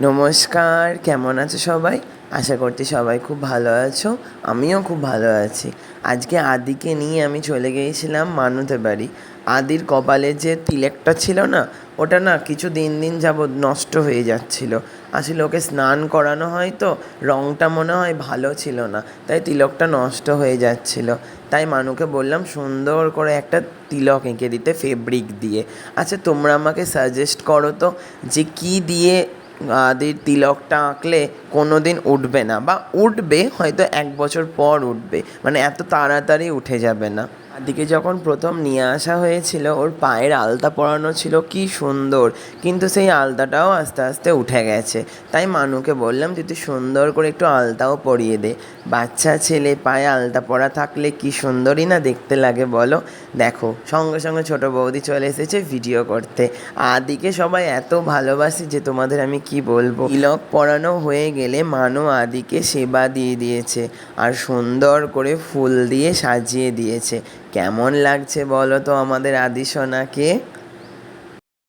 নমস্কার, কেমন আছো সবাই? আশা করছি সবাই খুব ভালো আছো। আমিও খুব ভালো আছি। আজকে আদিকে নিয়ে আমি চলে গিয়েছিলাম মানুদের বাড়ি। আদির কপালে যে তিলকটা ছিল না, ওটা না কিছু দিন দিন যাবৎ নষ্ট হয়ে যাচ্ছিল। আসলে ওকে স্নান করানো হয় তো, রঙটা মনে হয় ভালো ছিল না, তাই তিলকটা নষ্ট হয়ে যাচ্ছিল। তাই মানুকে বললাম সুন্দর করে একটা তিলক এঁকে দিতে ফেব্রিক দিয়ে। আচ্ছা, তোমরা আমাকে সাজেস্ট করো তো যে কী দিয়ে আদির তিলকটা আঁকলে কোনো দিন উঠবে না, বা উঠবে হয়তো 1 বছর পর উঠবে, মানে এত তাড়াতাড়ি উঠে যাবে না। আদিকে যখন প্রথম নিয়ে আসা হয়েছিল, ওর পায়ের আলতা পরানো ছিল কি সুন্দর, কিন্তু সেই আলতাটাও আস্তে আস্তে উঠে গেছে। তাই মানুকে বললাম যে তুই সুন্দর করে একটু আলতাও পরিয়ে দে। বাচ্চা ছেলে পায়ে আলতা পরা থাকলে কি সুন্দরই না দেখতে লাগে বলো। দেখো, সঙ্গে সঙ্গে ছোটো বৌদি চলে এসেছে ভিডিও করতে। আদিকে সবাই এত ভালোবাসে যে তোমাদের আমি কি বলবো। তিলক পরানো হয়ে গেলে মানু আদিকে সেবা দিয়ে দিয়েছে আর সুন্দর করে ফুল দিয়ে সাজিয়ে দিয়েছে। কেমন লাগছে বলো তো আমাদের আদি সোনাকে?